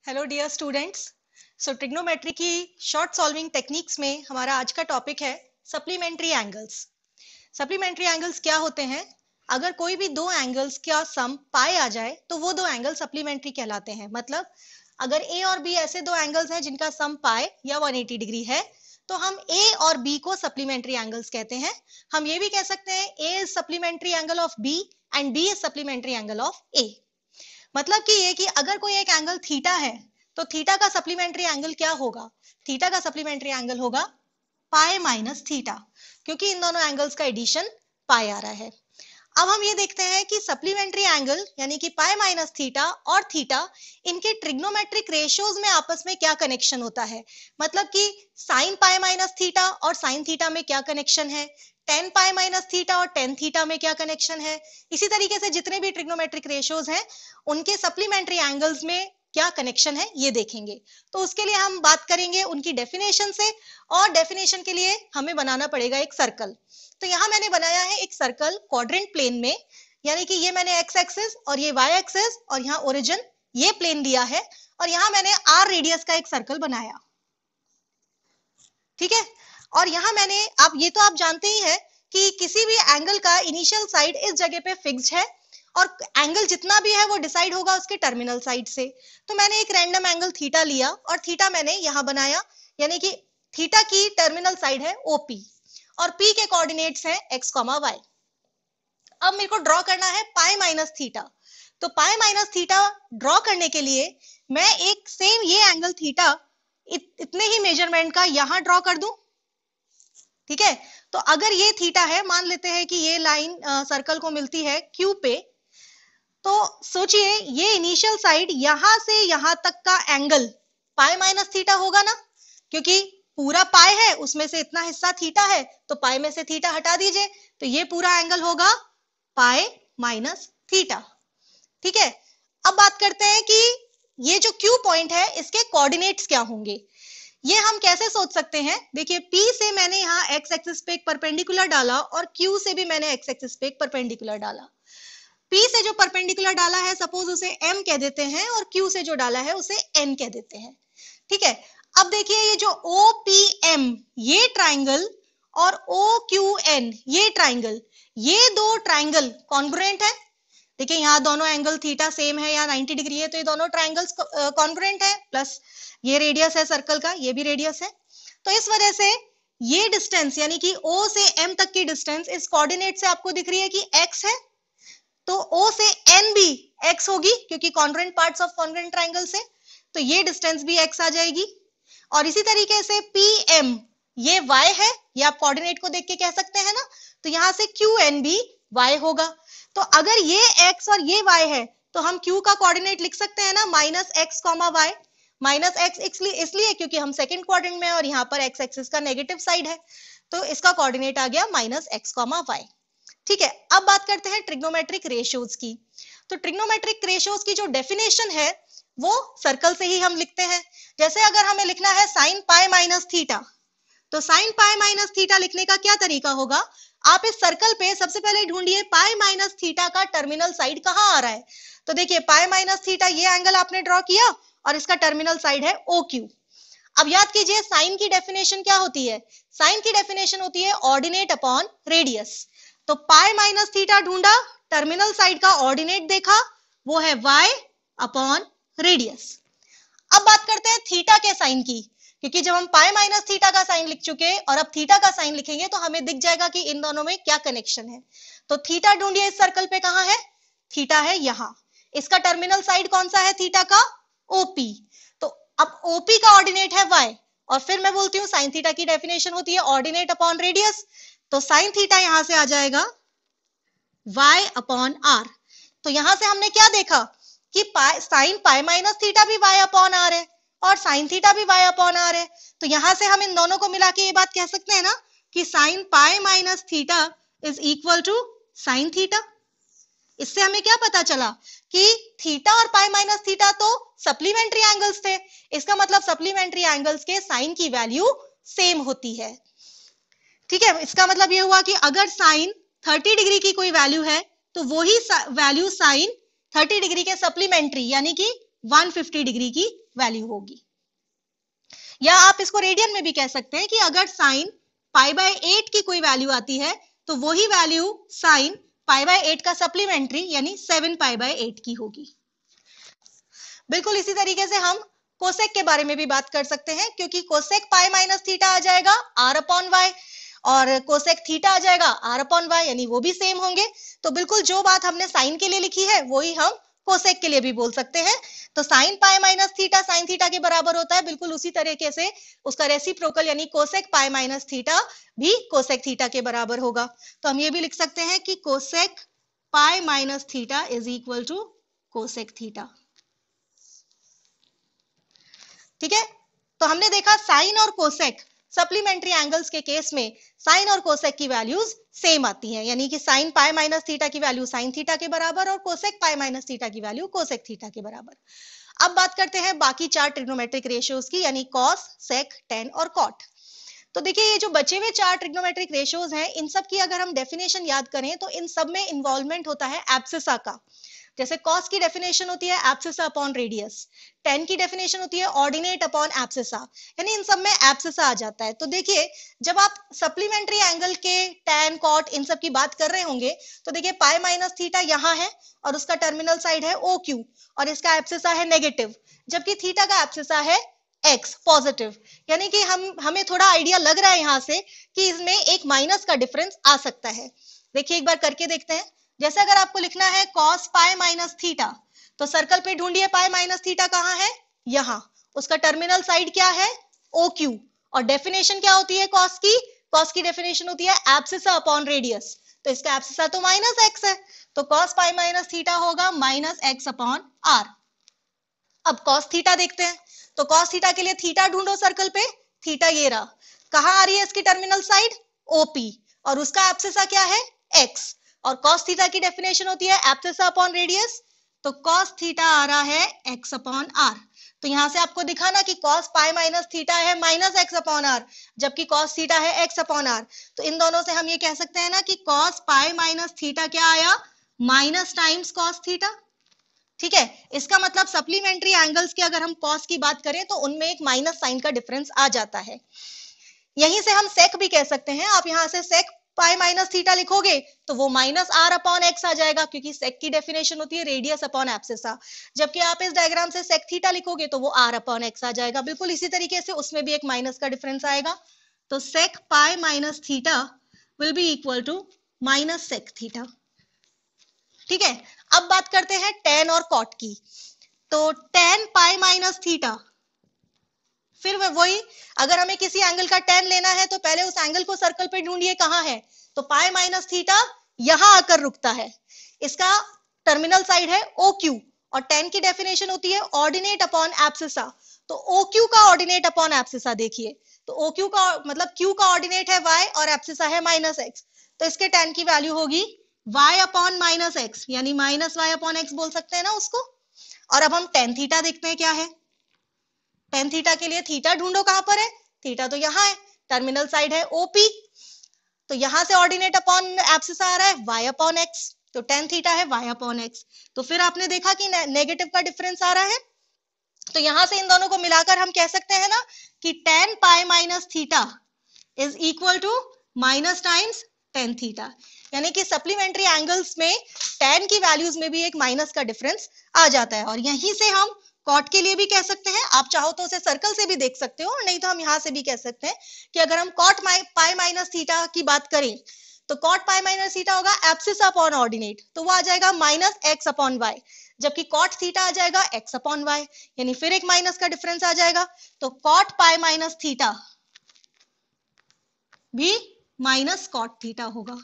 Hello dear students. Trigonometry की short solving techniques में हमारा आज का टॉपिक है सप्लीमेंट्री एंगल्स। सप्लीमेंट्री एंगल्स क्या होते हैं? अगर कोई भी दो एंगल्स का सम पाई आ जाए तो वो दो एंगल सप्लीमेंट्री कहलाते हैं। मतलब अगर ए और बी ऐसे दो एंगल्स हैं जिनका सम पाई या 180 डिग्री है तो हम ए और बी को सप्लीमेंट्री एंगल्स कहते हैं। हम ये भी कह सकते हैं A is supplementary angle of B and B is supplementary angle of A. मतलब कि ये कि अगर कोई एक एंगल थीटा है तो थीटा का सप्लीमेंट्री एंगल क्या होगा? थीटा का सप्लीमेंट्री एंगल होगा पाई माइनस थीटा, क्योंकि इन दोनों एंगल्स का एडिशन पाई आ रहा है। अब हम ये देखते हैं कि सप्लीमेंट्री एंगल यानी कि पाई माइनस थीटा और थीटा, इनके ट्रिग्नोमेट्रिक रेशियोज में आपस में क्या कनेक्शन होता है। मतलब कि साइन पाई माइनस थीटा और साइन थीटा में क्या कनेक्शन है, टेन पाई माइनस थीटा और टेन थीटा में क्या कनेक्शन है। इसी तरीके से जितने भी ट्रिग्नोमेट्रिक रेशियोज हैं उनके सप्लीमेंट्री एंगल्स में क्या कनेक्शन है ये देखेंगे। तो उसके लिए हम बात करेंगे उनकी डेफिनेशन से, और डेफिनेशन के लिए हमें बनाना पड़ेगा एक सर्कल। तो यहां मैंने बनाया है एक सर्कल क्वाड्रेंट प्लेन में, यानी कि ये मैंने एक्स एक्सिस और ये वाई एक्सिस और यहाँ ओरिजिन ये प्लेन लिया है, और यहां मैंने आर रेडियस का एक सर्कल बनाया। ठीक है, और यहां मैंने ये तो आप जानते ही है कि किसी भी एंगल का इनिशियल साइड इस जगह पे फिक्स्ड है और एंगल जितना भी है वो डिसाइड होगा उसके टर्मिनल साइड से। तो मैंने एक रैंडम एंगल थीटा लिया और थीटा मैंने यहां बनाया, यानी कि थीटा की टर्मिनल साइड है ओपी और पी के कोऑर्डिनेट्स हैं एक्स कॉमा वाई। अब मेरे को ड्रॉ करना है पाई माइनस थीटा। तो पाई माइनस थीटा ड्रॉ करने के लिए मैं एक सेम ये एंगल थीटा इतने ही मेजरमेंट का यहां ड्रॉ कर दूं। ठीक है, तो अगर ये थीटा है, मान लेते हैं कि ये लाइन सर्कल को मिलती है क्यू पे, तो सोचिए ये इनिशियल साइड यहां से यहां तक का एंगल पाई माइनस थीटा होगा ना, क्योंकि पूरा पाई है उसमें से इतना हिस्सा थीटा है, तो पाई में से थीटा हटा दीजिए तो ये पूरा एंगल होगा पाई माइनस थीटा। ठीक है, अब बात करते हैं कि ये जो क्यू पॉइंट है इसके कोऑर्डिनेट्स क्या होंगे। ये हम कैसे सोच सकते हैं? देखिए P से मैंने यहाँ एक्स एक्सिस पे एक परपेंडिकुलर डाला और Q से भी मैंने एक्स एक्सिस पे एक परपेंडिकुलर डाला। P से जो परपेंडिकुलर डाला है सपोज उसे M कह देते हैं और Q से जो डाला है उसे N कह देते हैं। ठीक है, अब देखिए ये जो OPM ये ट्राइंगल और OQN ये ट्राइंगल, ये दो ट्राइंगल कॉन्ग्रुएंट है। देखिए यहाँ दोनों एंगल थीटा सेम है, यहाँ 90 डिग्री है, तो ये दोनों ट्राइंगल्स कॉन्ग्रुएंट है, प्लस ये रेडियस है सर्कल का, ये भी रेडियस है। तो इस वजह से ये डिस्टेंस यानी कि O से M तक की डिस्टेंस इस कोऑर्डिनेट से आपको दिख रही है कि x है, तो O से N भी x होगी क्योंकि congruent parts of congruent triangle से, तो ये डिस्टेंस भी x आ जाएगी। और इसी तरीके से PM ये y है, ये आप कोऑर्डिनेट को देख के कह सकते हैं ना, तो यहां से QN भी y होगा। तो अगर ये x और ये y है तो हम Q का कोऑर्डिनेट लिख सकते हैं ना minus x comma y. Minus x इसलिए क्योंकि हम सेकंड क्वाड्रेंट में और यहाँ पर एक्स एक्सिस का नेगेटिव साइड है, तो इसका कोऑर्डिनेट आ गया माइनस एक्स कॉमा वाई। ठीक है, अब बात करते हैं ट्रिग्नोमेट्रिक रेशियोज की। तो ट्रिग्नोमेट्रिक रेशियोज की जो डेफिनेशन है वो सर्कल से ही हम लिखते हैं। जैसे अगर हमें लिखना है साइन पाई माइनस थीटा, तो साइन पाई माइनस थीटा लिखने का क्या तरीका होगा? आप इस सर्कल पे सबसे पहले ढूंढिए पाई माइनस थीटा का टर्मिनल साइड कहाँ आ रहा है। तो देखिए पाई माइनस थीटा ये एंगल आपने ड्रॉ किया और इसका टर्मिनल साइड है OQ। अब याद कीजिए साइन की डेफिनेशन क्या होती है? साइन की डेफिनेशन होती है ऑर्डिनेट अपॉन रेडियस। तो पाई माइनस थीटा ढूंढा, टर्मिनल साइड का ऑर्डिनेट देखा, वो है y अपॉन रेडियस। अब बात करते हैं थीटा के साइन की, क्योंकि जब हम पाई माइनस थीटा का साइन लिख चुके और अब थीटा का साइन लिखेंगे तो हमें दिख जाएगा कि इन दोनों में क्या कनेक्शन है। तो थीटा ढूंढिए इस सर्कल पे कहाँ है? थीटा है यहाँ। इसका टर्मिनल साइड कौन सा है थीटा का? OP। तो अब OP का ऑर्डिनेट है y, और फिर मैं बोलती हूँ साइन थीटा की डेफिनेशन होती है ऑर्डिनेट अपॉन रेडियस। तो साइन थीटा यहां से आ जाएगा y अपॉन r। तो यहां से हमने क्या देखा कि साइन पाई माइनस थीटा भी y अपॉन r है और साइन थीटा भी y अपॉन r है। तो यहां से हम इन दोनों को मिला के ये बात कह सकते हैं ना कि sine pi minus theta is equal to sine theta. इससे हमें क्या पता चला कि थीटा और पाई माइनस थीटा तो सप्लीमेंट्री एंगल्स थे, इसका मतलब सप्लीमेंट्री एंगल्स के साइन की वैल्यू सेम होती है। ठीक है, इसका मतलब ये हुआ कि अगर साइन 30 डिग्री की कोई वैल्यू है तो वही वैल्यू साइन 30 डिग्री के सप्लीमेंट्री यानी कि 150 डिग्री की वैल्यू होगी। या आप इसको रेडियन में भी कह सकते हैं कि अगर साइन π/8 की कोई वैल्यू आती है तो वही वैल्यू साइन π/8 का सप्लीमेंट्री यानी 7π/8 की होगी। बिल्कुल इसी तरीके से हम कोसेक के बारे में भी बात कर सकते हैं, क्योंकि कोसेक पाई माइनस थीटा आ जाएगा r/y और कोसेक थीटा आ जाएगा r/y, यानी वो भी सेम होंगे। तो बिल्कुल जो बात हमने साइन के लिए लिखी है वही हम कोसेक के लिए भी बोल सकते हैं। तो sign pi minus theta sine theta के बराबर होता है, बिल्कुल उसी तरीके से उसका रेसिप्रोकल यानी कोसेक पाई माइनस थीटा भी कोसेक थीटा के बराबर होगा। तो हम ये भी लिख सकते हैं कि cosec pi minus theta is equal to cosec theta. ठीक है, तो हमने देखा साइन और कोसेक सप्लीमेंट्री एंगल्स के केस में साइन और कोसेक की वैल्यूज सेम आती हैं, यानी कि साइन पाई माइनस थीटा की वैल्यू साइन थीटा के बराबर और कोसेक पाई माइनस थीटा की वैल्यू कोसेक थीटा के बराबर। अब बात करते हैं बाकी 4 ट्रिग्नोमेट्रिक रेशियोज की, यानी कॉस, सेक, टेन और कॉट। तो देखिए ये जो बचे हुए 4 ट्रिग्नोमेट्रिक रेशियोज हैं, इन सब की अगर हम डेफिनेशन याद करें तो इन सब में इन्वॉल्वमेंट होता है एब्सिसा का। जैसे कॉस की डेफिनेशन होती है एब्सिसा अपॉन रेडियस, टेन की डेफिनेशन होती है ऑर्डिनेट अपॉन एब्सिसा, यानी इन सब में एब्सिसा आ जाता है। तो देखिए जब आप सप्लीमेंट्री एंगल के टैन, कॉट इन सब की बात कर रहे होंगे तो देखिए पाई माइनस थीटा यहाँ है और उसका टर्मिनल साइड है OQ और इसका एब्सिसा है नेगेटिव, जबकि थीटा का एब्सिसा है x पॉजिटिव, यानी कि हमें थोड़ा आइडिया लग रहा है यहाँ से कि इसमें एक माइनस का डिफरेंस आ सकता है। देखिए एक बार करके देखते हैं। जैसे अगर आपको लिखना है cos पाई माइनस थीटा, तो सर्कल पे ढूंढिए पाई माइनस थीटा कहाँ है, यहाँ, उसका टर्मिनल साइड क्या है OQ और डेफिनेशन क्या होती है cos की डेफिनेशन होती है एब्सिसा अपॉन रेडियस, तो इसका एब्सिसा तो माइनस x है, तो cos पाई माइनस थीटा होगा माइनस x अपॉन r। अब cos थीटा देखते हैं, तो cos थीटा के लिए थीटा ढूंढो सर्कल पे, थीटा ये रहा, कहाँ आ रही है इसकी टर्मिनल साइड OP और उसका एब्सिसा क्या है x और cos थीटा की डेफिनेशन होती है एब्सिसा अपॉन रेडियस, तो cos थीटा आ रहा है x अपॉन r। तो यहां से आपको दिखा ना कि cos पाई माइनस थीटा है माइनस x अपॉन r, जबकि cos थीटा है x अपॉन r। तो इन दोनों से हम ये कह सकते हैं ना कि cos पाई माइनस थीटा क्या आया, माइनस टाइम्स cos थीटा। ठीक है, इसका मतलब सप्लीमेंट्री एंगल्स की अगर हम cos की बात करें तो उनमें एक माइनस साइन का डिफरेंस आ जाता है। यहीं से हम सेक भी कह सकते हैं, आप यहां से सेक पाई माइनस थीटा लिखोगे तो वो माइनस r अपॉन x आ जाएगा, क्योंकि सेक की डेफिनेशन होती है रेडियस अपॉन एब्सिसा, जबकि आप इस डायग्राम से सेक थीटा लिखोगे तो वो r अपॉन x आ जाएगा। बिल्कुल इसी तरीके से उसमें भी एक माइनस का डिफरेंस आएगा, तो sec pi minus theta will be equal to minus sec theta. ठीक है, अब बात करते हैं टेन और कॉट की। तो टेन पाई माइनस थीटा, फिर वही, अगर हमें किसी एंगल का टेन लेना है तो पहले उस एंगल को सर्कल पे ढूंढिए कहाँ है, तो पाई माइनस थीटा यहां आकर रुकता है, इसका टर्मिनल साइड है OQ और टेन की डेफिनेशन होती है ऑर्डिनेट अपॉन एब्सिसा, तो OQ का ऑर्डिनेट अपॉन एब्सिसा देखिए, तो OQ का मतलब Q का ऑर्डिनेट है y और एब्सिसा है माइनस x, तो इसके टेन की वैल्यू होगी y अपॉन माइनस x, यानी माइनस y अपॉन x बोल सकते हैं ना उसको। और अब हम टेन थीटा देखते हैं क्या है, टेन थीटा के लिए थीटा ढूंढो कहां पर है, थीटा तो यहाँ है, टर्मिनल साइड है OP, तो यहां से ऑर्डिनेट अपॉन एब्सिसा आ रहा है y अपॉन x, तो टेन थीटा है y अपॉन x। तो फिर आपने देखा कि नेगेटिव का डिफरेंस आ रहा है, तो यहां से इन दोनों को मिलाकर हम कह सकते हैं ना कि tan pi minus theta is equal to minus times tan theta, यानी कि सप्लीमेंट्री एंगल्स में टेन की वैल्यूज में भी एक माइनस का डिफरेंस आ जाता है। और यहीं से हम कॉट के लिए भी कह सकते हैं, आप चाहो तो उसे सर्कल से भी देख सकते हो, नहीं तो हम यहां से भी कह सकते हैं कि अगर हम कॉट पाई माइनस थीटा की बात करें तो कॉट पाई माइनस थीटा होगा एब्सिसा अपॉन ऑर्डिनेट, तो वो आ जाएगा माइनस x अपॉन y, जबकि कॉट थीटा आ जाएगा x अपॉन y, यानी फिर एक माइनस का डिफरेंस आ जाएगा, तो कॉट पाई माइनस थीटा भी माइनस कॉट थीटा होगा।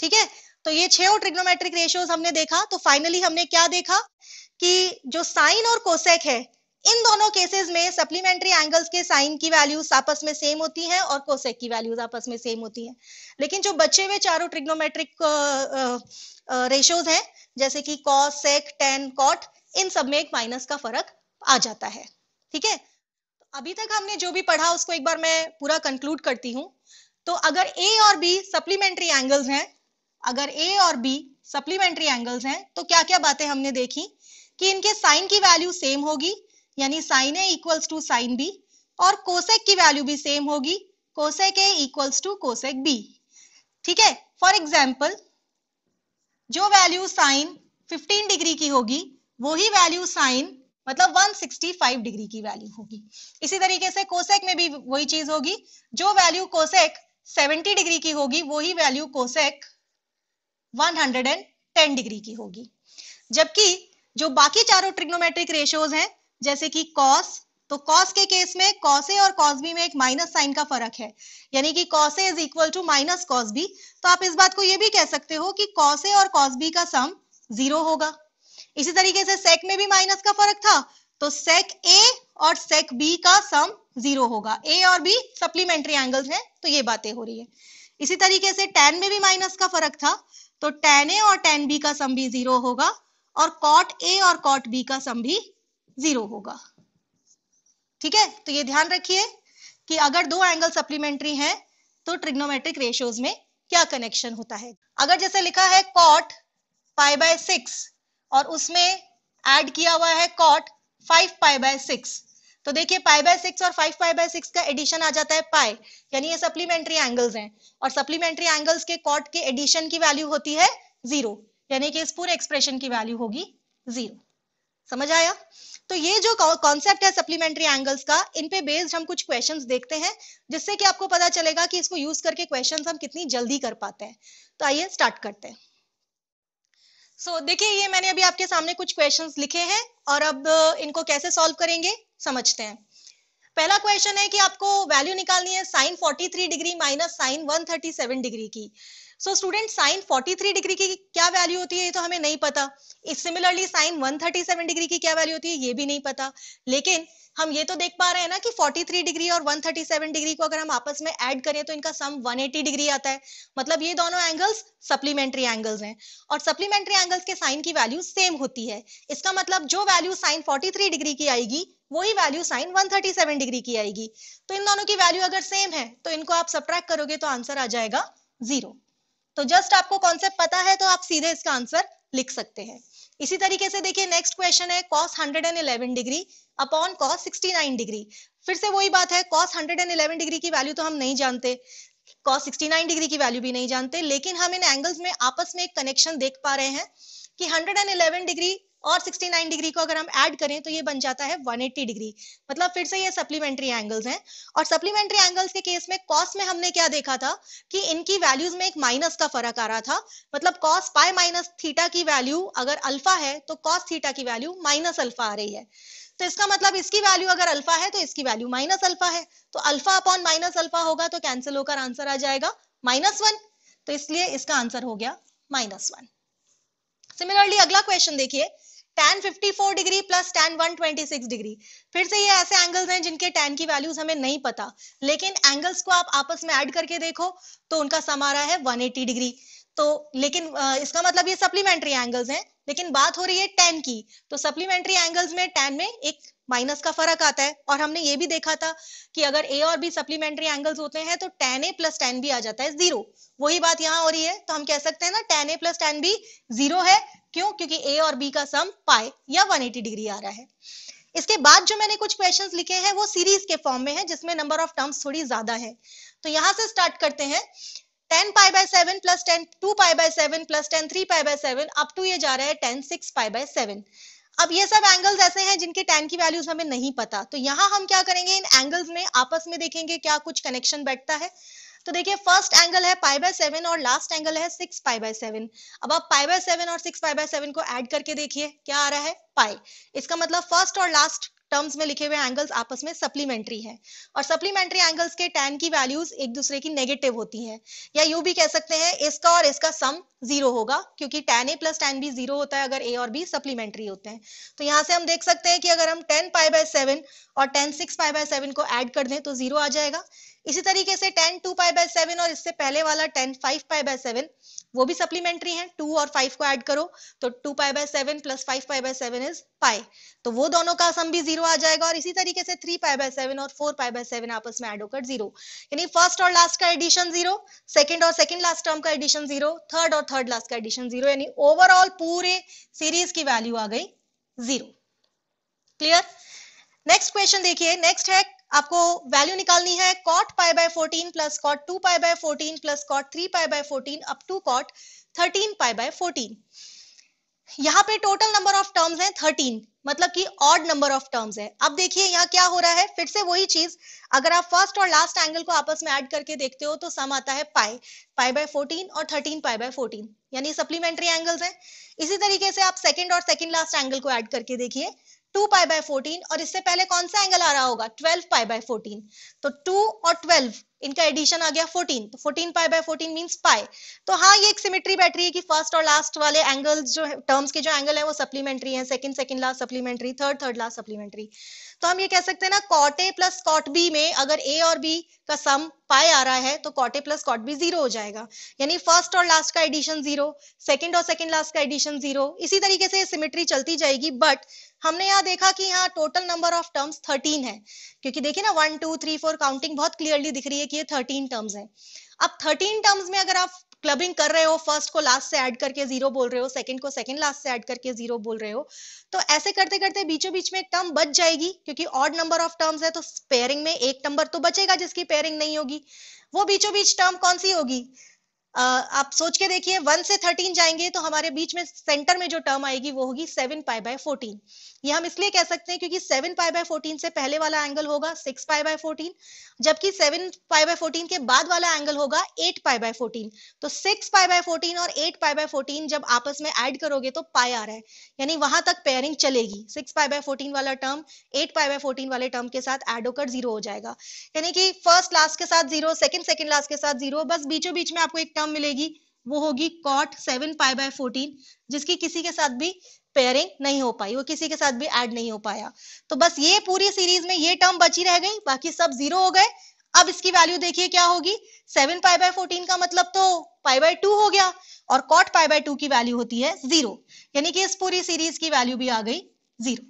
ठीक है, तो ये 6 ट्रिग्नोमेट्रिक रेशियोज हमने देखा। तो फाइनली हमने क्या देखा कि जो साइन और कोसेक है, इन दोनों केसेस में सप्लीमेंट्री एंगल्स के साइन की वैल्यूज आपस में सेम होती हैं और कोसेक की वैल्यूज आपस में सेम होती हैं। लेकिन जो बचे हुए चारों ट्रिग्नोमेट्रिक रेशियोज हैं, जैसे कि कॉस, सेक, टेन, कॉट, इन सब में एक माइनस का फर्क आ जाता है। ठीक है, अभी तक हमने जो भी पढ़ा उसको एक बार मैं पूरा कंक्लूड करती हूँ। तो अगर A और B सप्लीमेंट्री एंगल्स हैं, अगर A और B सप्लीमेंट्री एंगल्स हैं, तो क्या क्या बातें हमने देखी कि इनके साइन की वैल्यू सेम होगी, यानी sine A equals to sine B, और कोसेक की वैल्यू भी सेम होगी, cosec A equals to cosec B. ठीक है, फॉर एग्जाम्पल जो वैल्यू साइन 15 डिग्री की होगी वही वैल्यू साइन मतलब 165 डिग्री की वैल्यू होगी। इसी तरीके से कोसेक में भी वही चीज होगी, जो वैल्यू कोसेक 70 डिग्री की होगी वही वैल्यू कोसेक 110 डिग्री की होगी। जबकि जो बाकी चारों ट्रिग्नोमेट्रिक रेशियोज हैं, जैसे कि कॉस, तो कॉस के केस में कॉस ए और कॉस बी में एक माइनस साइन का फर्क है, यानी कि cos A is equal to minus cos B. तो आप इस बात को ये भी कह सकते हो कि कॉस ए और कॉस बी का सम 0 होगा। इसी तरीके से सेक में भी माइनस का फर्क था, तो सेक ए और सेक बी का सम 0 होगा। ए और बी सप्लीमेंट्री एंगल्स हैं, तो ये बातें हो रही है। इसी तरीके से टैन में भी माइनस का फर्क था, तो टैन ए और टैन बी का सम भी 0 होगा, और कॉट ए और कॉट बी का सम भी 0 होगा। ठीक है, तो ये ध्यान रखिए कि अगर दो एंगल सप्लीमेंट्री हैं तो ट्रिग्नोमेट्रिक रेशियोज में क्या कनेक्शन होता है। अगर जैसे लिखा है कॉट π/6 और उसमें ऐड किया हुआ है कॉट 5π/6, तो देखिए π/6 और 5π/6 का एडिशन आ जाता है पाई, यानी ये सप्लीमेंट्री एंगल्स हैं, और सप्लीमेंट्री एंगल्स के कॉट के एडिशन की वैल्यू होती है 0, यानी कि इस पूरे एक्सप्रेशन की वैल्यू होगी 0। समझ आया? तो ये जो कॉन्सेप्ट है सप्लीमेंट्री एंगल्स का, इन पे बेस्ड हम कुछ क्वेश्चंस देखते हैं, जिससे कि आपको पता चलेगा कि इसको यूज करके क्वेश्चंस हम कितनी जल्दी कर पाते हैं। तो आइए स्टार्ट करते हैं। देखिए ये मैंने अभी आपके सामने कुछ क्वेश्चंस लिखे हैं, और अब इनको कैसे सॉल्व करेंगे समझते हैं। पहला क्वेश्चन है कि आपको वैल्यू निकालनी है sine 43 degree minus sine 137 degree की। स्टूडेंट साइन 43 डिग्री की क्या वैल्यू होती है ये तो हमें नहीं पता। सिमिलरली साइन 137 डिग्री की क्या वैल्यू होती है ये भी नहीं पता, लेकिन हम ये तो देख पा रहे हैं ना कि 43 डिग्री और 137 डिग्री को अगर हम आपस में ऐड करें तो इनका सम 180 डिग्री आता है। मतलब ये दोनों एंगल्स सप्लीमेंट्री एंगल्स हैं, और सप्लीमेंट्री एंगल्स के साइन की वैल्यू सेम होती है। इसका मतलब जो वैल्यू साइन 43 डिग्री की आएगी वही वैल्यू साइन 137 डिग्री की आएगी। तो इन दोनों की वैल्यू अगर सेम है तो इनको आप सब्ट्रैक्ट करोगे तो आंसर आ जाएगा 0। तो जस्ट आपको कॉन्सेप्ट पता है तो आप सीधे इसका आंसर लिख सकते हैं। इसी तरीके से देखिए नेक्स्ट क्वेश्चन है cos 111 degree upon cos 69 degree. फिर से वही बात है, cos 111 डिग्री की वैल्यू तो हम नहीं जानते, cos 69 डिग्री की वैल्यू भी नहीं जानते, लेकिन हम इन एंगल्स में आपस में एक कनेक्शन देख पा रहे हैं कि 111 डिग्री और 69 डिग्री को अगर हम ऐड करें तो ये बन जाता है 180 डिग्री। मतलब फिर से ये सप्लीमेंट्री एंगल्स हैं, और सप्लीमेंट्री एंगल्स के केस में कॉस में हमने क्या देखा था कि इनकी वैल्यूज में एक माइनस का फर्क आ रहा था। मतलब कॉस पाई माइनस थीटा की वैल्यू अगर अल्फा है तो कॉस थीटा की वैल्यू माइनस अल्फा आ रही है। तो इसका मतलब इसकी वैल्यू अगर अल्फा है तो इसकी वैल्यू माइनस अल्फा है, तो अल्फा अपॉन माइनस अल्फा होगा तो कैंसिल होकर आंसर आ जाएगा -1। तो इसलिए इसका आंसर हो गया -1। सिमिलरली अगला क्वेश्चन देखिए, tan 54 degree plus tan 126 degree. फिर से ये ऐसे एंगल्स हैं जिनके tan की वैल्यूज हमें नहीं पता, लेकिन एंगल्स को आप आपस में ऐड करके देखो तो उनका सम आ रहा है 180 डिग्री। तो लेकिन इसका मतलब ये सप्लीमेंट्री एंगल्स हैं, लेकिन बात हो रही है tan की, तो सप्लीमेंट्री एंगल्स में tan में एक माइनस का फर्क आता है। और हमने ये भी देखा था कि अगर a और b सप्लीमेंट्री एंगल्स होते हैं तो tan a plus tan b आ जाता है 0। वही बात यहाँ हो रही है, तो हम कह सकते हैं ना tan a plus tan b 0 है। क्यों? क्योंकि a और b का सम पाई या 180 डिग्री आ रहा है। इसके बाद जो मैंने कुछ क्वेश्चंस लिखे हैं वो सीरीज के फॉर्म में है, जिसमें नंबर ऑफ टर्म्स थोड़ी ज्यादा है। तो यहां से स्टार्ट करते हैं। tan π/7 plus tan 2π/7 plus tan 3π/7 up to ये जा रहा है tan 6π/7। अब ये सब एंगल्स ऐसे हैं जिनके tan की वैल्यूज हमें नहीं पता, तो यहाँ हम क्या करेंगे, इन एंगल्स में आपस में देखेंगे क्या कुछ कनेक्शन बैठता है। तो देखिए फर्स्ट एंगल है π/7 और लास्ट एंगल है 6π/7। अब आप π/7 और 6π/7 को ऐड करके देखिए क्या आ रहा है, पाई। इसका मतलब फर्स्ट और लास्ट टर्म्स में लिखे हुए एंगल्स आपस में सप्लीमेंट्री हैं, और सप्लीमेंट्री एंगल्स के tan की वैल्यूज एक दूसरे की नेगेटिव होती हैं, या यूं भी कह सकते हैं इसका और इसका सम 0 होगा, क्योंकि tan a plus tan b 0 होता है अगर a और b सप्लीमेंट्री होते हैं। तो यहाँ से हम देख सकते हैं कि अगर हम tan π/7 और tan 6π/7 को ऐड कर दें तो 0 आ जाएगा। इसी तरीके से tan 2π/7 और इससे पहले वाला tan 5π/7 वो भी सप्लीमेंट्री हैं, 2 और 5 को ऐड करो तो 2π/7 प्लस 5π/7 इज पाई, तो वो दोनों का सम भी 0 आ जाएगा। और इसी तरीके से 3π/7 और 4π/7 आपस में ऐड होकर 0, यानी फर्स्ट और लास्ट का एडिशन 0, सेकंड और सेकंड लास्ट टर्म का एडिशन 0, थर्ड और थर्ड लास्ट का एडिशन 0, यानी ओवरऑल पूरे सीरीज की वैल्यू आ गई 0। क्लियर? नेक्स्ट क्वेश्चन देखिए, नेक्स्ट है आपको वैल्यू निकालनी है cot pi by 14 plus cot 2 pi by 14 plus cot 3 pi by 14 up to cot 13 pi by 14। यहाँ पे टोटल नंबर ऑफ टर्म्स हैं 13, मतलब कि ऑड नंबर ऑफ टर्म्स है। अब देखिए यहाँ क्या हो रहा है, फिर से वही चीज, अगर आप फर्स्ट और लास्ट एंगल को आपस में ऐड करके देखते हो तो सम आता है पाई, पाई बाय 14 और 13 पाई बाय 14, यानी सप्लीमेंट्री एंगल्स हैं। इसी तरीके से आप सेकंड और सेकंड लास्ट एंगल को ऐड करके देखिए, 2 पाई बाय 14 और इससे पहले कौन सा एंगल आ रहा होगा, 12 पाई बाय 14, तो 2 और 12 इनका एडिशन आ गया 14, तो 14 पाई बाय 14 मींस पाई। तो हाँ, ये एक सिमेट्री बैठ रही है कि फर्स्ट और लास्ट वाले एंगल्स जो टर्म्स के जो एंगल है वो सप्लीमेंट्री हैं, second last supplementary, third last supplementary. तो हम ये कह सकते हैं ना, cot A plus cot B में अगर A और B का सम पाई आ रहा है तो cot A plus cot B 0 हो जाएगा, यानी फर्स्ट और लास्ट का एडिशन 0, सेकंड और सेकंड लास्ट का एडिशन 0। इसी तरीके से ये सिमेट्री चलती जाएगी। बट हमने यहाँ देखा कि यहाँ टोटल नंबर ऑफ टर्म्स 13 है, क्योंकि देखिए ना 1 2 3 4 काउंटिंग बहुत क्लियरली दिख रही है कि ये 13 टर्म्स है। अब 13 टर्म्स में अगर आप क्लबिंग कर रहे हो, फर्स्ट को लास्ट से ऐड करके 0 बोल रहे हो, सेकंड को सेकंड लास्ट से ऐड करके 0 बोल रहे हो, तो ऐसे करते करते बीचों बीच में एक टर्म बच जाएगी, क्योंकि ऑड नंबर ऑफ टर्म्स है तो पेयरिंग में एक नंबर तो बचेगा जिसकी पेयरिंग नहीं होगी। वो बीचों बीच टर्म कौन सी होगी, आप सोच के देखिए, 1 से 13 जाएंगे तो हमारे बीच में सेंटर में जो टर्म आएगी वो होगी 7 पाई बाय 14। ये हम इसलिए कह सकते हैं क्योंकि 7 पाई बाय 14 से पहले वाला एंगल होगा 6 पाई बाय 14, जबकि 7 पाई बाय 14 के बाद वाला एंगल होगा 8 पाई बाय 14। तो 6 पाई बाय 14 और 8 पाई बाय 14 जब आपस में ऐड करोगे तो पाई आ रहा है, यानी वहां तक पेयरिंग चलेगी। 6 पाई बाय 14 वाला टर्म 8 पाई बाय 14 वाले टर्म के साथ ऐड होकर 0 हो जाएगा, यानी कि फर्स्ट लास्ट के साथ 0, सेकंड लास्ट के साथ 0, बस बीचों बीच में आपको एक टर्म मिलेगी, वो होगी cot 7 पाई बाय 14, जिसकी किसी के साथ भी पेयरिंग नहीं हो पाई, वो किसी के साथ भी ऐड नहीं हो पाया। तो बस ये पूरी सीरीज में ये टर्म बची रह गई, बाकी सब 0 हो गए। अब इसकी वैल्यू देखिए क्या होगी, 7 पाई बाय 14 का मतलब तो पाई बाय 2 हो गया, और cot पाई बाय 2 की वैल्यू होती है 0, यानी कि इस पूरी सीरीज की वैल्यू भी आ गई 0।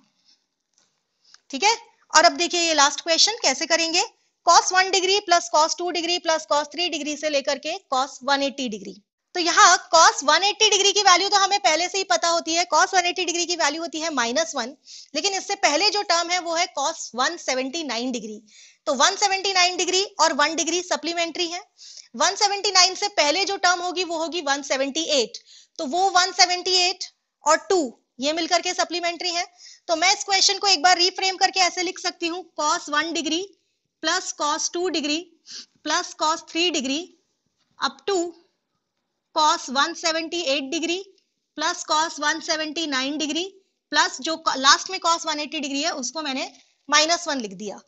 ठीक है, और अब देखिए ये लास्ट क्वेश्चन कैसे करेंगे, cos 1 degree plus cos 2 degree plus cos 3 degree से लेकर के cos 180 डिग्री। तो यहाँ cos 180 डिग्री की वैल्यू तो हमें पहले से ही पता होती है, cos 180 डिग्री की वैल्यू होती है -1, लेकिन इससे पहले जो टर्म है वो है cos 179 डिग्री। तो 179 डिग्री और 1 डिग्री सप्लीमेंट्री है, 179 से पहले जो टर्म होगी वो होगी 178, तो वो 178 और 2 ये मिलकर के सप्लीमेंट्री है। तो मैं इस क्वेश्चन को एक बार रीफ्रेम करके ऐसे लिख सकती हूँ, cos 1 degree plus cos 2 degree plus cos 3 degree up to cos 178 degree plus cos 179 degree plus जो लास्ट में cos 180 डिग्री है उसको मैंने -1 लिख दिया।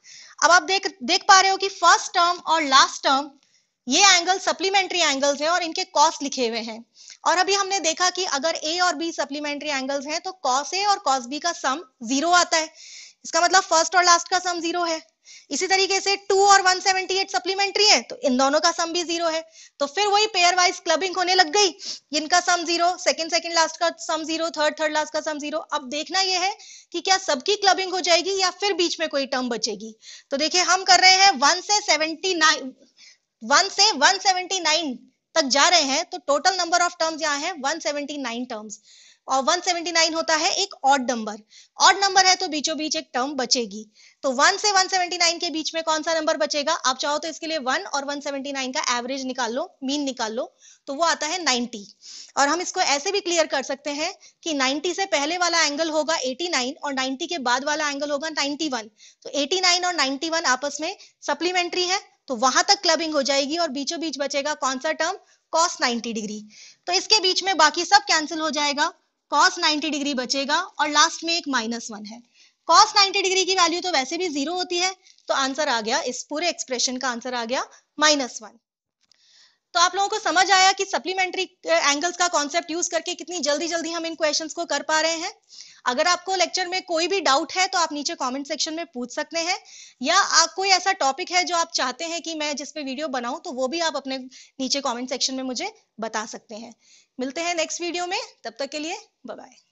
अब आप देख पा रहे हो कि फर्स्ट टर्म और लास्ट टर्म ये एंगल सप्लीमेंट्री एंगल्स हैं और इनके cos लिखे हुए हैं। और अभी हमने देखा कि अगर A और B सप्लीमेंट्री एंगल्स हैं तो cos A और cos B का सम 0 आता है, इसका मतलब फर्स्ट और लास्ट का सम 0 है। इसी तरीके से 2 और 178 सप्लीमेंट्री है तो इन दोनों का सम भी 0 है, तो फिर वही पेयर वाइज क्लबिंग होने लग गई, इनका सम 0, सेकंड लास्ट का सम 0, थर्ड लास्ट का सम 0। अब देखना यह है कि क्या सबकी क्लबिंग हो जाएगी या फिर बीच में कोई टर्म बचेगी। तो देखिए हम कर रहे हैं 1 से 179 तक जा रहे हैं, तो टोटल नंबर ऑफ टर्म्स यहाँ है 179 टर्म्स, और 179 होता है एक ऑड नंबर है तो बीचों बीच एक टर्म बचेगी। तो 1 से 179 के बीच में कौन सा नंबर बचेगा, आप चाहो तो इसके लिए 1 और 179 का एवरेज निकाल लो, मीन निकाल लो, तो वो आता है 90। और हम इसको ऐसे भी क्लियर कर सकते हैं कि 90 से पहले वाला एंगल होगा 89 और 90 के बाद वाला एंगल होगा 91। तो 89 और 91 आपस में सप्लीमेंट्री है, तो वहां तक क्लबिंग हो जाएगी और बीचों बीच बचेगा कौन सा टर्म, cos 90 डिग्री। तो इसके बीच में बाकी सब कैंसिल हो जाएगा, cos 90 डिग्री बचेगा और लास्ट में एक -1 है। cos 90 डिग्री की वैल्यू तो वैसे भी 0 होती है, तो आंसर आ गया, इस पूरे एक्सप्रेशन का आंसर आ गया -1। तो आप लोगों को समझ आया कि सप्लीमेंट्री एंगल्स का कॉन्सेप्ट यूज करके कितनी जल्दी हम इन क्वेश्चंस को कर पा रहे हैं। अगर आपको लेक्चर में कोई भी डाउट है तो आप नीचे कमेंट सेक्शन में पूछ सकते हैं, या कोई ऐसा टॉपिक है जो आप चाहते हैं कि मैं जिस पे वीडियो बनाऊं तो वो भी आप अपने नीचे कमेंट सेक्शन में मुझे बता सकते हैं। मिलते हैं नेक्स्ट वीडियो में, तब तक के लिए बाय बाय।